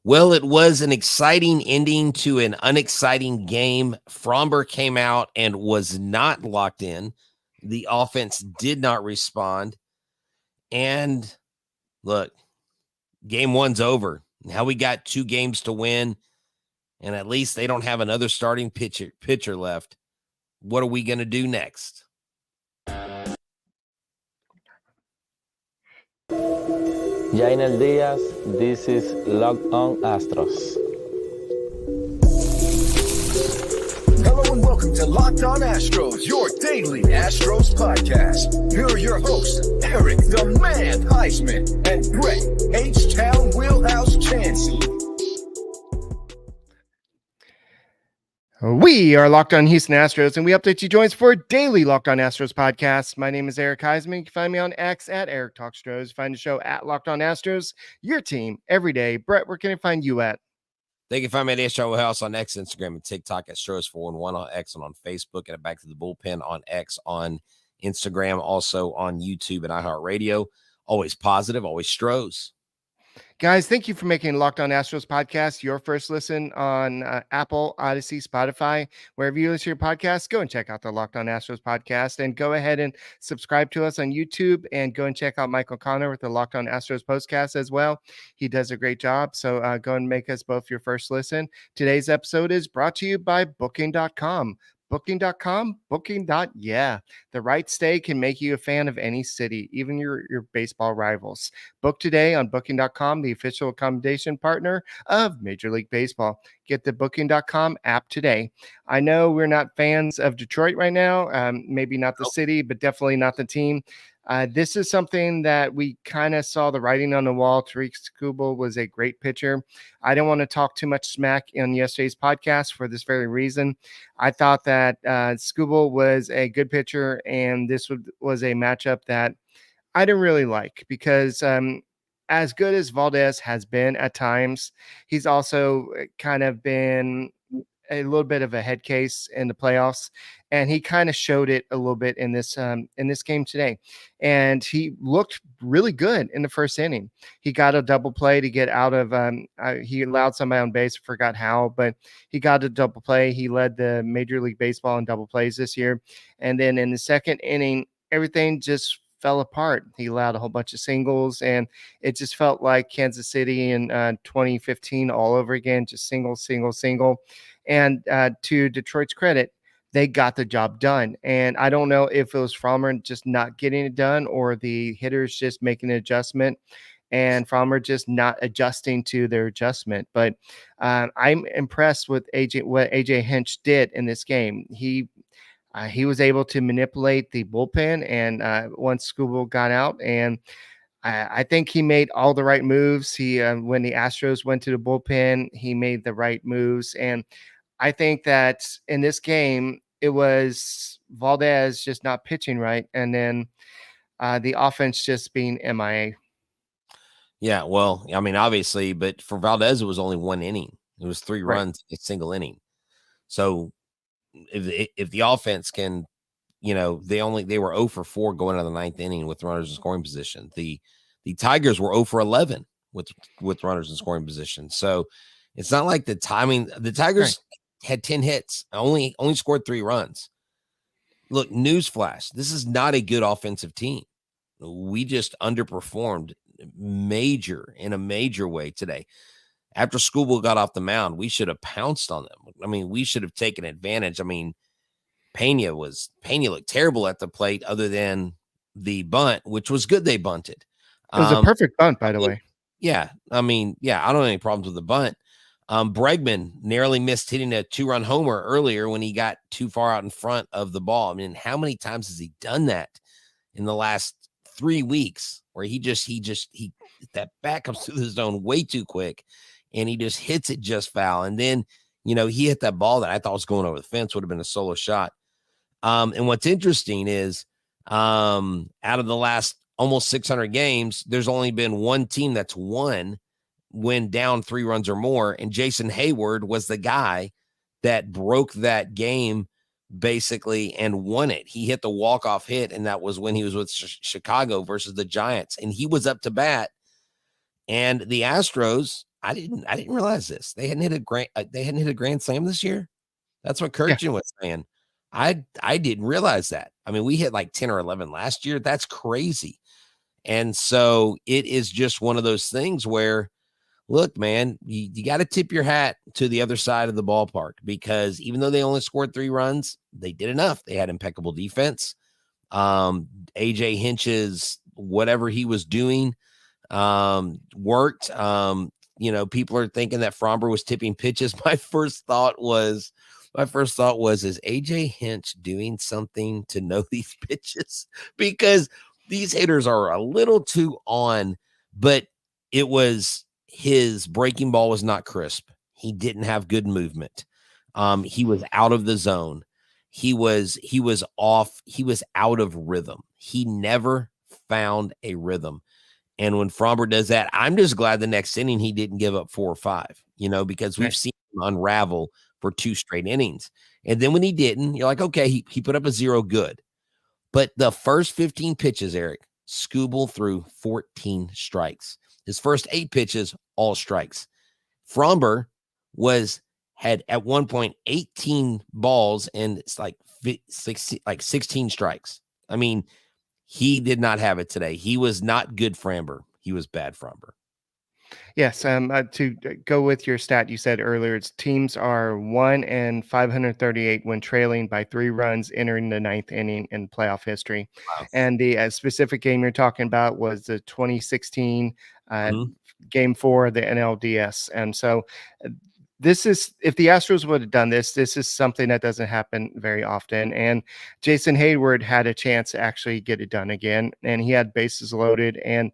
Well, it was an exciting ending to an unexciting game. Framber came out and was not locked in. The offense did not respond. And look, game one's over. Now we got 2 games to win, and at least they don't have another starting pitcher left. What are we going to do next? Jainel Diaz, this is Locked On Astros. Hello and welcome to Locked On Astros, your daily Astros podcast. Here are your hosts, Eric the Man Huysman and Brett H-Town Wheelhouse Chancey. We are Locked On Houston Astros, and we update you joins for a daily Locked On Astros podcast. My name is Eric Huysman. You can find me on X at Eric Talk Stros. Find the show at Locked On Astros, your team every day. Brett, where can I find you at? They can find me at H-Town Wheelhouse on X, Instagram, and TikTok at Stros411 on X and on Facebook, and Back to the Bullpen on X, on Instagram, also on YouTube and iHeartRadio. Always positive, always Stros. Guys, thank you for making Locked On Astros podcast your first listen on Apple, Odyssey, Spotify, wherever you listen to your podcast. Go and check out the Locked On Astros podcast, and go ahead and subscribe to us on YouTube, and go and check out Michael Connor with the Locked On Astros podcast as well. He does a great job, so go and make us both your first listen. Today's episode is brought to you by Booking.com. Booking.com, yeah. The right stay can make you a fan of any city, even your baseball rivals. Book today on Booking.com, the official accommodation partner of Major League Baseball. Get the Booking.com app today. I know we're not fans of Detroit right now, maybe not the city, but definitely not the team. This is something that we kind of saw the writing on the wall. Tarik Skubal was a great pitcher. I don't want to talk too much smack in yesterday's podcast for this very reason. I thought that Skubal was a good pitcher, and this was a matchup that I didn't really like, because as good as Valdez has been at times, he's also kind of been a little bit of a head case in the playoffs, and he kind of showed it a little bit in this game today. And he looked really good in the first inning. He got a double play to get out of he allowed somebody on base, I forgot how, but he got a double play. He led the Major League Baseball in double plays this year. And then in the second inning, everything just fell apart. He allowed a whole bunch of singles, and it just felt like Kansas City in 2015 all over again, just single. And to Detroit's credit, they got the job done. And I don't know if it was Framber just not getting it done, or the hitters just making an adjustment and Framber just not adjusting to their adjustment. But I'm impressed with what AJ Hinch did in this game. He was able to manipulate the bullpen, and once Skubal got out, and I think he made all the right moves. He when the Astros went to the bullpen, he made the right moves. And I think that in this game, it was Valdez just not pitching right, and then the offense just being MIA. Yeah, well, I mean, obviously, but for Valdez, it was only 1 inning. It was 3 runs, a single inning. So if the offense can, they were 0 for 4 going out of the 9th inning with runners in scoring position. The Tigers were 0 for 11 with runners in scoring position. So it's not like the timing. The Tigers had 10 hits, only scored 3 runs. Look, newsflash, this is not a good offensive team. We just underperformed in a major way today. After Skubal got off the mound, we should have pounced on them. I mean, we should have taken advantage. I mean, Pena looked terrible at the plate, other than the bunt, which was good. They bunted. It was a perfect bunt, by the way. Yeah. I mean, yeah, I don't have any problems with the bunt. Bregman narrowly missed hitting a 2-run homer earlier when he got too far out in front of the ball. I mean, how many times has he done that in the last 3 weeks, where he that bat comes through the zone way too quick, and he just hits it just foul. And then, he hit that ball that I thought was going over the fence, would have been a solo shot. And what's interesting is, out of the last almost 600 games, there's only been one team that's won when down 3 runs or more. And Jason Hayward was the guy that broke that game basically and won it. He hit the walk-off hit, and that was when he was with Chicago versus the Giants. And he was up to bat. And the Astros, I didn't realize this. They hadn't hit a grand slam this year. That's what Yeah. Kirkjian was saying. I didn't realize that. I mean, we hit like 10 or 11 last year. That's crazy. And so it is just one of those things where, look, man, you got to tip your hat to the other side of the ballpark, because even though they only scored 3 runs, they did enough. They had impeccable defense. AJ Hinch's whatever he was doing worked. People are thinking that Framber was tipping pitches. My first thought was, is AJ Hinch doing something to know these pitches? Because these hitters are a little too on, but it was his breaking ball was not crisp. He didn't have good movement. He was out of the zone. He was off. He was out of rhythm. He never found a rhythm. And when Framber does that, I'm just glad the next inning he didn't give up 4 or 5, because we've seen him unravel for 2 straight innings. And then when he didn't, you're like, okay, he put up a 0, good. But the first 15 pitches, Eric, Skubal threw 14 strikes. His first 8 pitches, all strikes. Framber had at one point 18 balls and it's like 16 strikes. I mean, he did not have it today. He was not good Framber. He was bad Framber. Yes. To go with your stat you said earlier, it's teams are 1-538 when trailing by 3 runs entering the 9th inning in playoff history. Wow. And the specific game you're talking about was the 2016 Game 4 of the NLDS. And so this is, if the Astros would have done this is something that doesn't happen very often. And Jason Hayward had a chance to actually get it done again, and he had bases loaded. And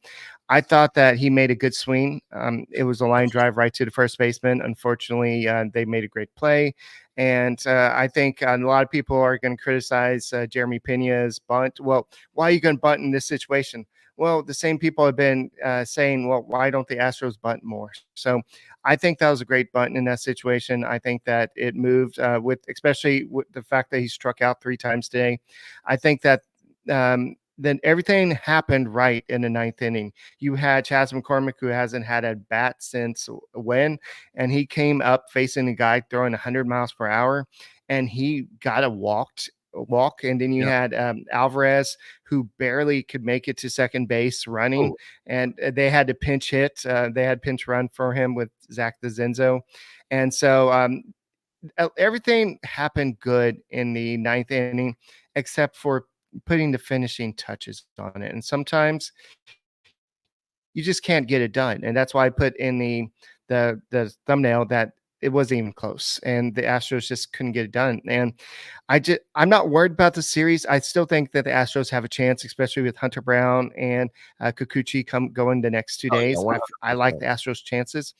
I thought that he made a good swing. It was a line drive right to the first baseman. Unfortunately, they made a great play. And I think a lot of people are going to criticize Jeremy Pena's bunt. Well, why are you going to bunt in this situation? Well, the same people have been saying, well, why don't the Astros bunt more? So I think that was a great bunt in that situation. I think that it moved especially with the fact that he struck out 3 times today. I think that then everything happened right in the 9th inning. You had Chas McCormick, who hasn't had a bat since when, and he came up facing a guy throwing 100 miles per hour, and he got a walk. And then you had Alvarez, who barely could make it to second base running, and they had to pinch hit. They had pinch run for him with Zach DeZenzo. And so everything happened good in the 9th inning, except for putting the finishing touches on it. And sometimes you just can't get it done. And that's why I put in the thumbnail that it wasn't even close, and the Astros just couldn't get it done. And I'm not worried about the series. I still think that the Astros have a chance, especially with Hunter Brown and Kikuchi going the next 2 days. Yeah, I like the Astros' chances.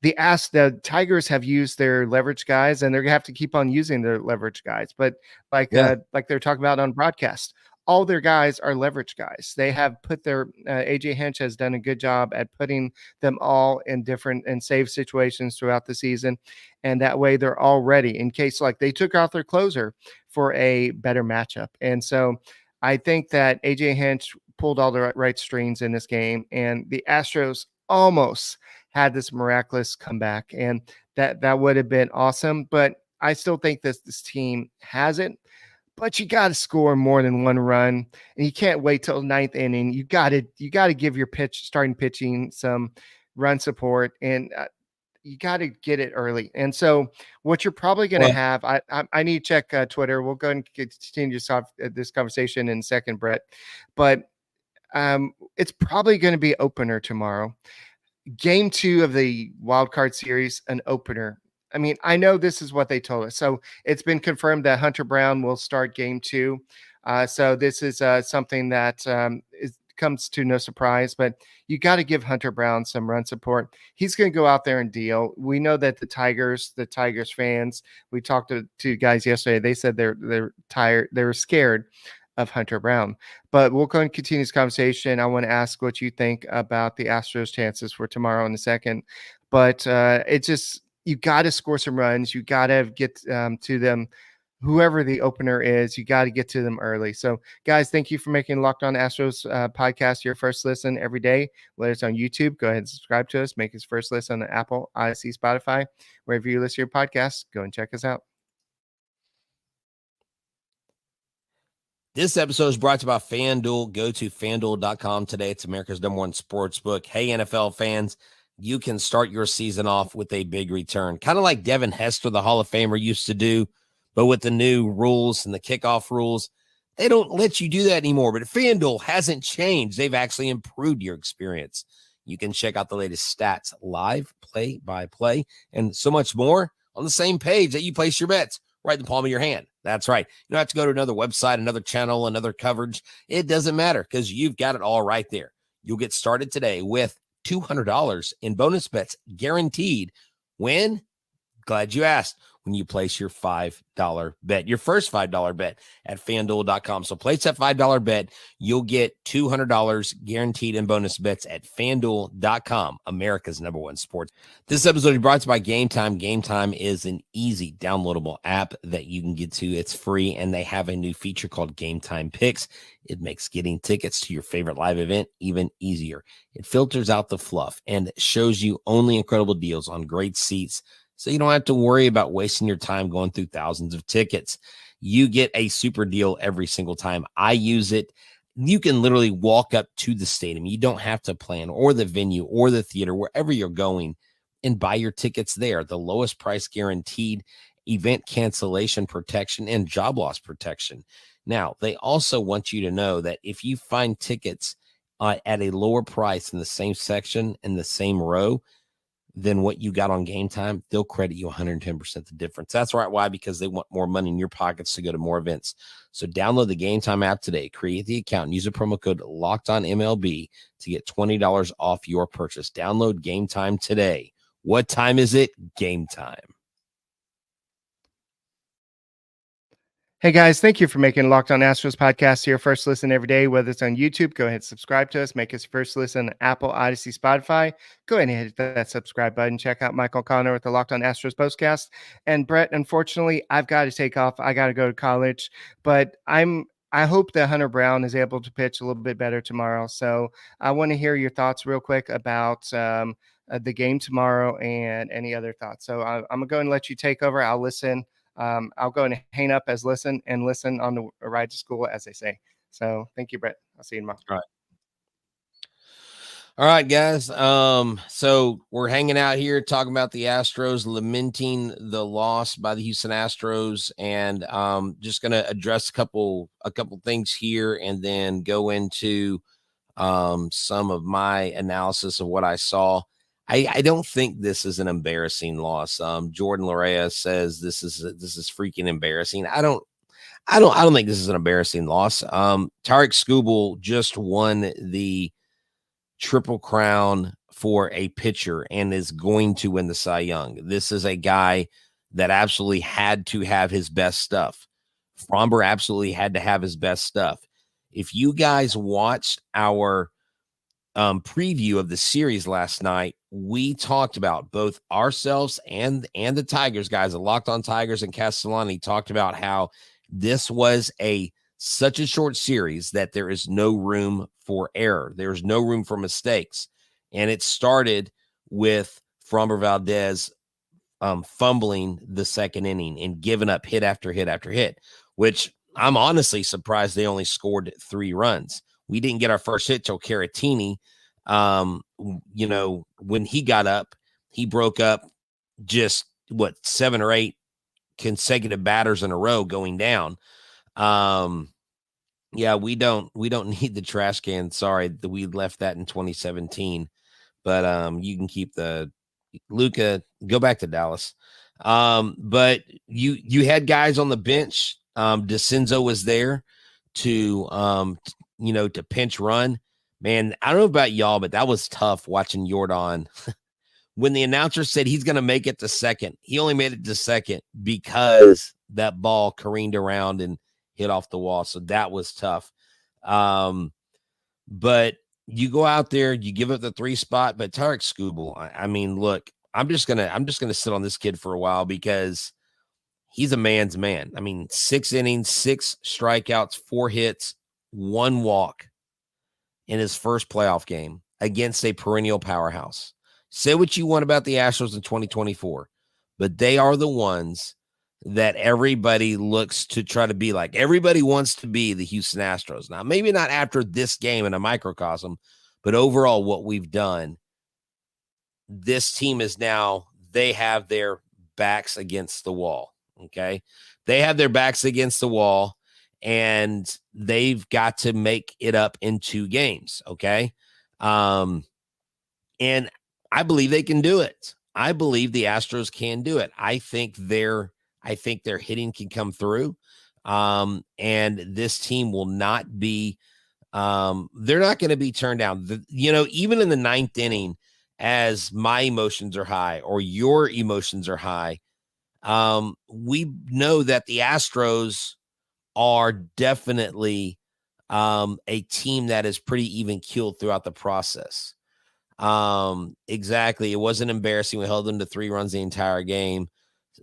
The Tigers have used their leverage guys, and they're gonna have to keep on using their leverage guys. But like they're talking about on broadcast, all their guys are leverage guys. They have put their AJ Hinch has done a good job at putting them all in different and save situations throughout the season, and that way they're all ready in case like they took out their closer for a better matchup. And so I think that AJ Hinch pulled all the right strings in this game, and the Astros almost had this miraculous comeback, and that would have been awesome. But I still think this team has it. But you got to score more than 1 run, and you can't wait till 9th inning. You got to give your starting pitching some run support, and you got to get it early. And so what you're probably going to have, I need to check Twitter. We'll go and continue this conversation in a second, Brett. But it's probably going to be opener tomorrow. Game 2 of the wild card series, an opener. I mean, I know this is what they told us. So it's been confirmed that Hunter Brown will start game 2. So this is something that comes to no surprise, but you got to give Hunter Brown some run support. He's going to go out there and deal. We know that the Tigers fans, we talked to guys yesterday. They said they're tired. They were scared of Hunter Brown. But we'll go and continue this conversation. I want to ask what you think about the Astros' chances for tomorrow in a second. But it's just, you got to score some runs. You got to get to them whoever the opener is, you got to get to them early. So, guys, thank you for making Locked On Astros podcast your first listen every day. Whether it's on YouTube, go ahead and subscribe to us. Make us first listen on Apple, Odyssey, Spotify, wherever you listen to your podcasts. Go and check us out. This episode is brought to you by FanDuel. Go to FanDuel.com today. It's America's #1 sports book. Hey, NFL fans, you can start your season off with a big return, kind of like Devin Hester, the Hall of Famer, used to do. But with the new rules and the kickoff rules, they don't let you do that anymore. But FanDuel hasn't changed. They've actually improved your experience. You can check out the latest stats, live, play-by-play, and so much more on the same page that you place your bets, right in the palm of your hand. That's right. You don't have to go to another website, another channel, another coverage. It doesn't matter because you've got it all right there. You'll get started today with $200 in bonus bets guaranteed when, glad you asked, when you place your $5 bet, your first $5 bet at FanDuel.com. So place that $5 bet. You'll get $200 guaranteed in bonus bets at FanDuel.com, America's #1 sports. This episode is brought to you by GameTime. GameTime is an easy downloadable app that you can get to. It's free, and they have a new feature called GameTime Picks. It makes getting tickets to your favorite live event even easier. It filters out the fluff and shows you only incredible deals on great seats, so you don't have to worry about wasting your time going through thousands of tickets. You get a super deal every single time. I use it. You can literally walk up to the stadium. You don't have to plan, or the venue or the theater, wherever you're going, and buy your tickets there. The lowest price guaranteed, event cancellation protection, and job loss protection. Now, they also want you to know that if you find tickets at a lower price in the same section, in the same row, than what you got on Game Time, they'll credit you 110% the difference. That's right. Why? Because they want more money in your pockets to go to more events. So download the Game Time app today, create the account, and use the promo code LOCKEDONMLB to get $20 off your purchase. Download Game Time today. What time is it? Game time. Hey guys, thank you for making Locked On Astros podcast your first listen every day. Whether it's on YouTube, go ahead and subscribe to us. Make us first listen on Apple, Odyssey, Spotify. Go ahead and hit that subscribe button. Check out Michael Connor with the Locked On Astros podcast. And Brett, unfortunately, I've got to take off. I got to go to college, but I hope that Hunter Brown is able to pitch a little bit better tomorrow. So I want to hear your thoughts real quick about the game tomorrow and any other thoughts. So I'm going to go and let you take over. I'll listen. I'll go and hang up as listen on the ride to school, as they say. So thank you, Brett. I'll see you tomorrow. All right, guys. So we're hanging out here talking about the Astros, lamenting the loss by the Houston Astros, and just going to address a couple things here, and then go into some of my analysis of what I saw. I don't think this is an embarrassing loss. Yordan Alvarez says this is freaking embarrassing. I don't think this is an embarrassing loss. Tarik Skubal just won the Triple Crown for a pitcher and is going to win the Cy Young. This is a guy that absolutely had to have his best stuff. Framber absolutely had to have his best stuff. If you guys watched our preview of the series last night, we talked about both ourselves and the Tigers guys, the Locked On Tigers and Castellani, talked about how this was such a short series that there is no room for error. There's no room for mistakes. And it started with Framber Valdez fumbling the second inning and giving up hit after hit after hit, which I'm honestly surprised they only scored 3 runs. We didn't get our first hit till Caratini. When he got up, he broke up just 7 or 8 consecutive batters in a row going down. Yeah, we don't need the trash can. Sorry that we left that in 2017, but you can keep the Luka, go back to Dallas. But you had guys on the bench. DeCenzo was there to pinch run. Man, I don't know about y'all, but that was tough watching Yordan. When the announcer said he's going to make it to second, he only made it to second because that ball careened around and hit off the wall. So that was tough. But you go out there, you give up the 3 spot, but Tarik Skubal, I mean, look, I'm just gonna sit on this kid for a while because he's a man's man. I mean, 6 innings, 6 strikeouts, 4 hits, 1 walk in his first playoff game against a perennial powerhouse. Say what you want about the Astros in 2024, but they are the ones that everybody looks to try to be like. Everybody wants to be the Houston Astros. Now, maybe not after this game in a microcosm, but overall what we've done, this team is now, they have their backs against the wall, okay? They have their backs against the wall, and they've got to make it up in 2 games, okay? And I believe they can do it. I believe the Astros can do it. I think their hitting can come through. And this team will not be, they're not going to be turned down. Even in the 9th inning, as my emotions are high or your emotions are high, we know that the Astros are definitely a team that is pretty even keeled throughout the process. Exactly. It wasn't embarrassing. We held them to 3 runs the entire game.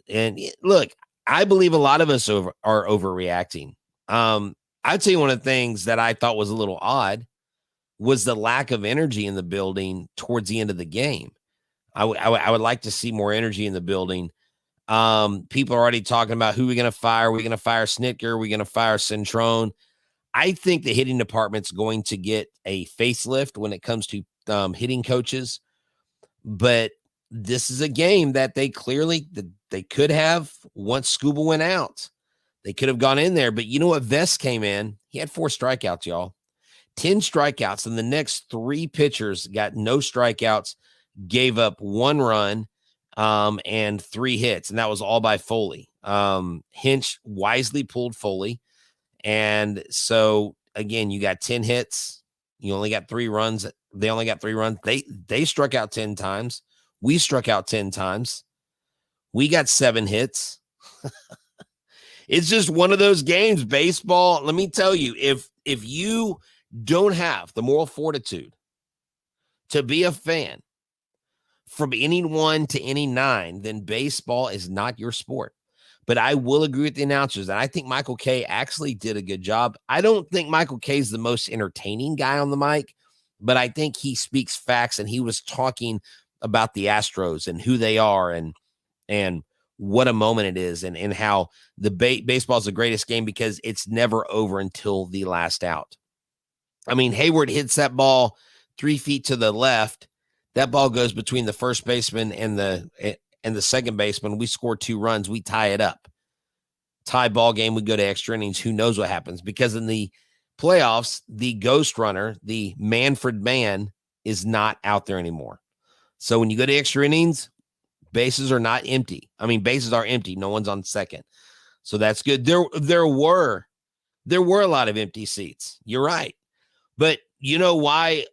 And look, I believe a lot of us are overreacting. I'd say one of the things that I thought was a little odd was the lack of energy in the building towards the end of the game. I would like to see more energy in the building. People are already talking about who we're going to fire. Are we going to fire Snitker? Are we going to fire Centrone? I think the hitting department's going to get a facelift when it comes to hitting coaches. But this is a game that they could have, once Skubal went out, they could have gone in there. But you know what? Vest came in. He had 4 strikeouts, y'all. 10 strikeouts, and the next 3 pitchers got no strikeouts, gave up 1 run, and 3 hits, and that was all by Foley. Hinch wisely pulled Foley, and so again, you got 10 hits. You only got 3 runs. They only got 3 runs. They struck out 10 times. We struck out 10 times. We got 7 hits. It's just one of those games, baseball. Let me tell you, if you don't have the moral fortitude to be a fan from inning 1 to inning 9, then baseball is not your sport. But I will agree with the announcers, and I think Michael Kay actually did a good job. I don't think Michael Kay is the most entertaining guy on the mic, but I think he speaks facts, and he was talking about the Astros and who they are and what a moment it is, and how the baseball is the greatest game because it's never over until the last out. I mean, Hayward hits that ball 3 feet to the left. That ball goes between the first baseman and the second baseman. We score 2 runs. We tie it up. Tie ball game. We go to extra innings. Who knows what happens? Because in the playoffs, the ghost runner, the Manfred man, is not out there anymore. So when you go to extra innings, bases are not empty. I mean, bases are empty. No one's on second. So that's good. There were a lot of empty seats. You're right. But you know why?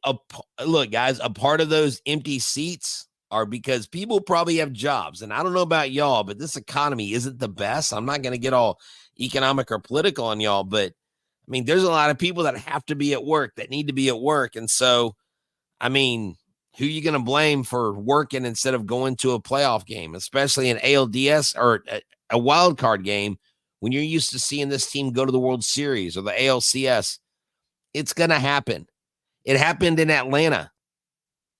Look, guys, a part of those empty seats are because people probably have jobs. And I don't know about y'all, but this economy isn't the best. I'm not going to get all economic or political on y'all, but I mean, there's a lot of people that have to be at work, that need to be at work. And so, I mean, who are you going to blame for working instead of going to a playoff game, especially an ALDS or a wild card game when you're used to seeing this team go to the World Series or the ALCS? It's going to happen. It happened in Atlanta.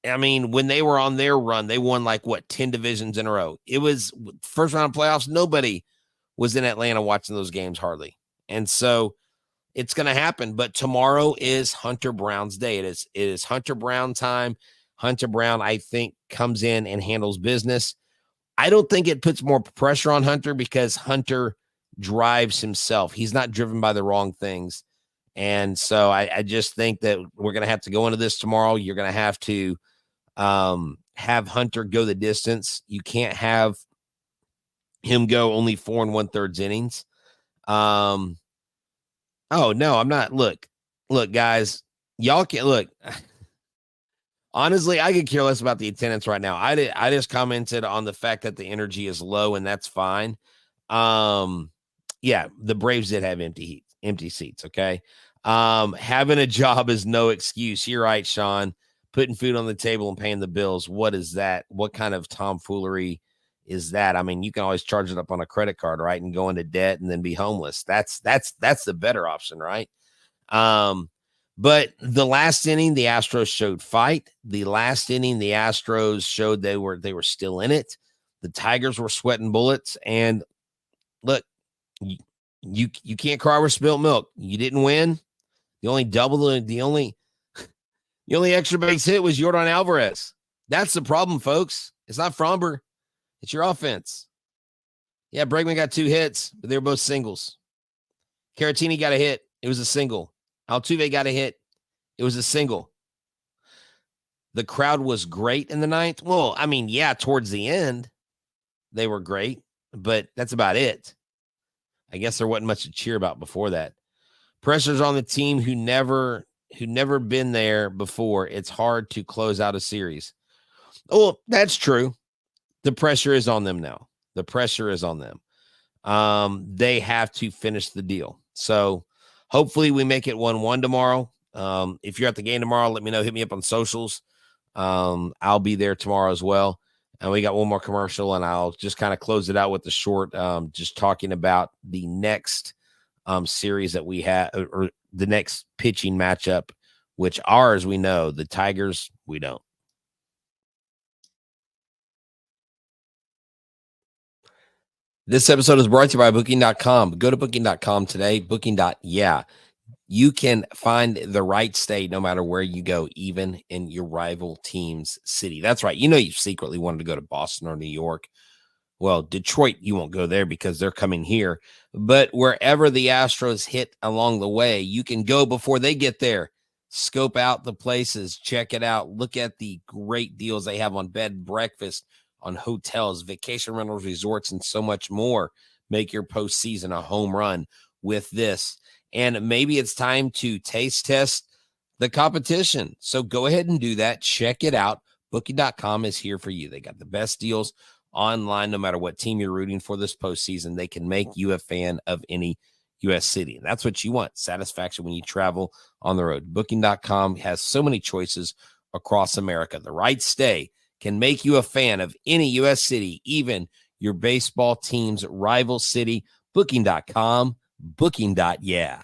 I mean, when they were on their run, they won 10 divisions in a row. It was first round of playoffs. Nobody was in Atlanta watching those games hardly. And so it's going to happen. But tomorrow is Hunter Brown's day. It is Hunter Brown time. Hunter Brown, I think, comes in and handles business. I don't think it puts more pressure on Hunter because Hunter drives himself. He's not driven by the wrong things. And so I just think that we're going to have to go into this tomorrow. You're going to have to have Hunter go the distance. You can't have him go only 4 1/3 innings. Oh, no, I'm not. Look, guys, y'all can't look. Honestly, I could care less about the attendance right now. I just commented on the fact that the energy is low, and that's fine. Yeah, the Braves did have empty seats. Okay. Having a job is no excuse. You're right, Sean. Putting food on the table and paying the bills. What is that? What kind of tomfoolery is that. I mean, you can always charge it up on a credit card, right, and go into debt and then be homeless. That's the better option, right? But the last inning, the Astros showed fight. The last inning, the Astros showed they were still in it. The Tigers were sweating bullets. And look, you can't cry over spilt milk. You didn't win. The only extra base hit was Yordan Alvarez. That's the problem, folks. It's not Framber. It's your offense. Yeah, Bregman got 2 hits, but they were both singles. Caratini got a hit. It was a single. Altuve got a hit. It was a single. The crowd was great in the ninth. Well, I mean, yeah, towards the end, they were great, but that's about it. I guess there wasn't much to cheer about before that. Pressure's on the team who never been there before. It's hard to close out a series. Oh, that's true. The pressure is on them now. The pressure is on them. They have to finish the deal. So hopefully we make it 1-1 tomorrow. If you're at the game tomorrow, let me know. Hit me up on socials. I'll be there tomorrow as well. And we got one more commercial, and I'll just kind of close it out with the short, just talking about the next series that we have, or the next pitching matchup, which ours we know, the Tigers we don't. This episode is brought to you by Booking.com. Go to Booking.com today. Booking.yeah. You can find the right stay no matter where you go, even in your rival team's city. That's right. You know you secretly wanted to go to Boston or New York. Well, Detroit, you won't go there because they're coming here. But wherever the Astros hit along the way, you can go before they get there. Scope out the places. Check it out. Look at the great deals they have on bed, breakfast, on hotels, vacation rentals, resorts, and so much more. Make your postseason a home run with this. And maybe it's time to taste test the competition. So go ahead and do that. Check it out. Booking.com is here for you. They got the best deals online, no matter what team you're rooting for this postseason. They can make you a fan of any U.S. city. And that's what you want, satisfaction when you travel on the road. Booking.com has so many choices across America. The right stay can make you a fan of any U.S. city, even your baseball team's rival city. Booking.com. Booking.yeah.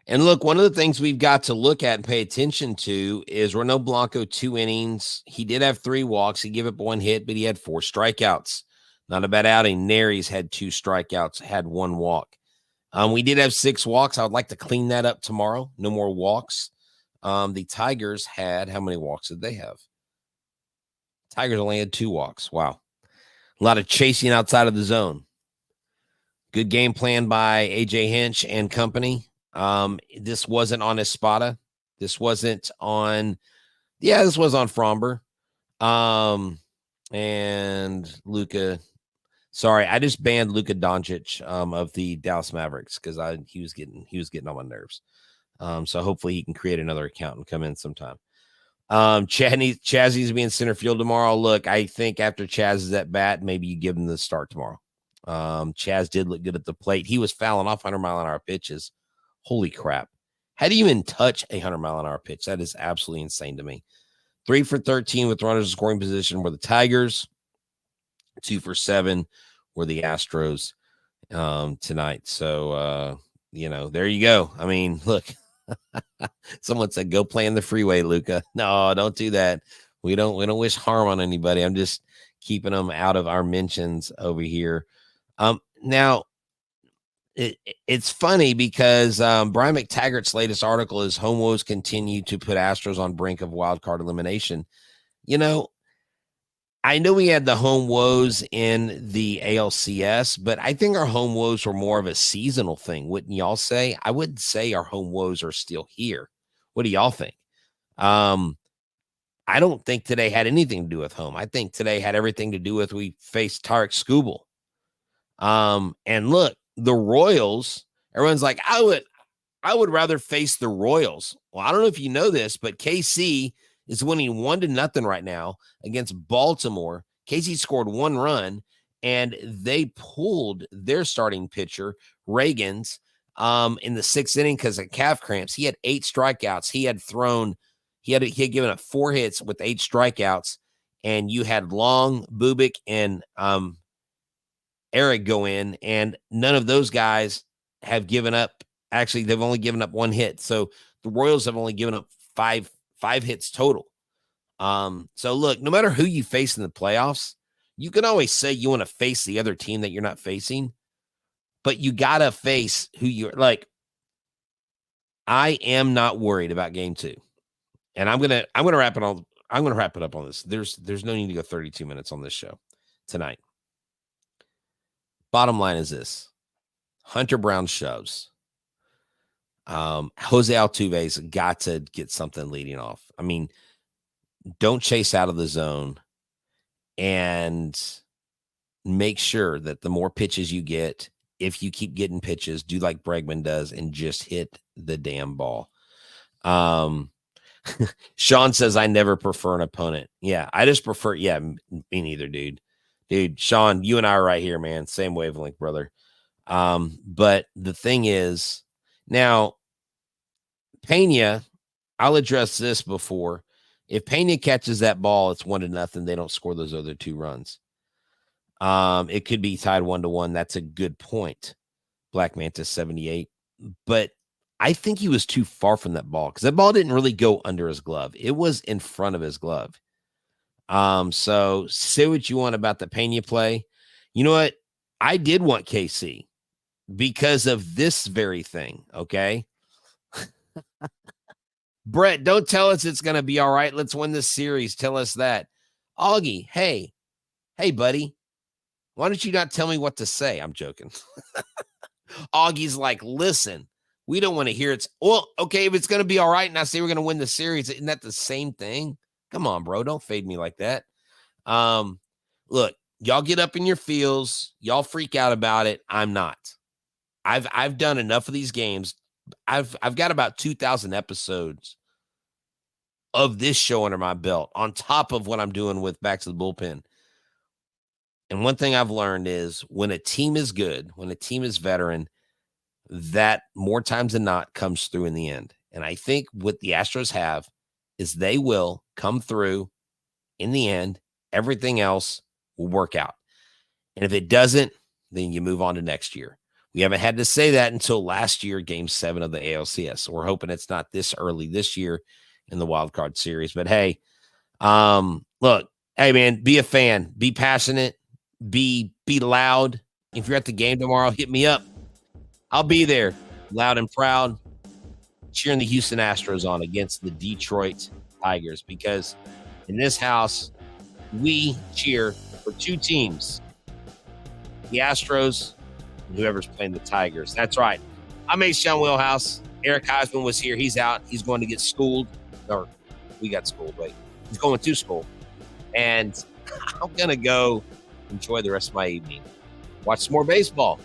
And look, one of the things we've got to look at and pay attention to is Ronel Blanco, 2 innings. He did have 3 walks. He gave up 1 hit, but he had 4 strikeouts. Not a bad outing. Nery's had 2 strikeouts, had 1 walk. We did have 6 walks. I would like to clean that up tomorrow. No more walks. The Tigers had, how many walks did they have? Tigers only had 2 walks. Wow. A lot of chasing outside of the zone. Good game plan by A.J. Hinch and company. This wasn't on Espada. This wasn't on, this was on Framber. And Luka. Sorry, I just banned Luka Doncic of the Dallas Mavericks because he was getting on my nerves. So hopefully he can create another account and come in sometime. Chazzy's being center field tomorrow. Look, I think after Chaz is at bat, maybe you give him the start tomorrow. Chaz did look good at the plate. He was fouling off 100-mile-an-hour pitches. Holy crap. How do you even touch a 100-mile-an-hour pitch? That is absolutely insane to me. 3 for 13 with runners in scoring position were the Tigers. 2 for 7 were the Astros tonight. So, there you go. I mean, look. Someone said, go play in the freeway, Luka. No, don't do that. We don't wish harm on anybody. I'm just keeping them out of our mentions over here. Now, it's funny because Brian McTaggart's latest article is home woes continue to put Astros on brink of wild card elimination. I know we had the home woes in the ALCS, but I think our home woes were more of a seasonal thing. Wouldn't y'all say? I wouldn't say our home woes are still here. What do y'all think? I don't think today had anything to do with home. I think today had everything to do with we faced Tarik Skubal. And look, the Royals, everyone's like, I would rather face the Royals. Well, I don't know if you know this, but KC is winning 1-0 right now against Baltimore. KC scored 1 run, and they pulled their starting pitcher, Reagans, in the 6th inning because of calf cramps. He had 8 strikeouts. He had thrown He had given up 4 hits with 8 strikeouts, and you had Long, Bubic, and Eric go in, and none of those guys have given up. Actually, they've only given up 1 hit. So the Royals have only given up five hits total. So look, no matter who you face in the playoffs, you can always say you want to face the other team that you're not facing, but you got to face who you're like. I am not worried about game 2. And I'm going to wrap it all. I'm going to wrap it up on this. There's no need to go 32 minutes on this show tonight. Bottom line is this. Hunter Brown shoves. Jose Altuve's got to get something leading off. I mean, don't chase out of the zone and make sure that the more pitches you get, if you keep getting pitches, do like Bregman does and just hit the damn ball. Sean says, I never prefer an opponent. Yeah, I just prefer. Yeah, me neither, dude. Dude, Sean, you and I are right here, man. Same wavelength, brother. But the thing is, now, Pena, I'll address this before. If Pena catches that ball, it's 1-0. They don't score those other 2 runs. It could be tied 1-1. That's a good point. Black Mantis 78. But I think he was too far from that ball because that ball didn't really go under his glove. It was in front of his glove. So say what you want about the Pena play. You know what? I did want KC because of this very thing. Okay. Brett, don't tell us it's going to be all right. Let's win this series. Tell us that. Augie, hey, buddy, why don't you not tell me what to say? I'm joking. Augie's like, listen, we don't want to hear it. Well, okay, if it's going to be all right and I say we're going to win the series, isn't that the same thing? Come on, bro. Don't fade me like that. Look, y'all get up in your feels. Y'all freak out about it. I'm not. I've done enough of these games. I've got about 2,000 episodes of this show under my belt on top of what I'm doing with Back to the Bullpen. And one thing I've learned is when a team is good, when a team is veteran, that more times than not comes through in the end. And I think what the Astros have is they will come through in the end. Everything else will work out. And if it doesn't, then you move on to next year. We haven't had to say that until last year, Game 7 of the ALCS. So we're hoping it's not this early this year in the wild card series. But hey, look, hey man, be a fan, be passionate, be loud. If you're at the game tomorrow, hit me up. I'll be there, loud and proud, cheering the Houston Astros on against the Detroit Tigers, because in this house, we cheer for 2 teams, the Astros and whoever's playing the Tigers. That's right. I'm H-Town Wheelhouse. Eric Huysman was here. He's out. He's going to get schooled. Or we got schooled. Wait, he's going to school. And I'm going to go enjoy the rest of my evening. Watch some more baseball.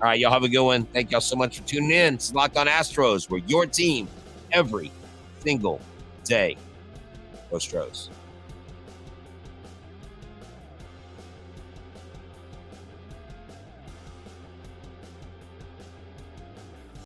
All right, y'all have a good one. Thank y'all so much for tuning in. It's Locked On Astros. We're your team every single day. Go Astros.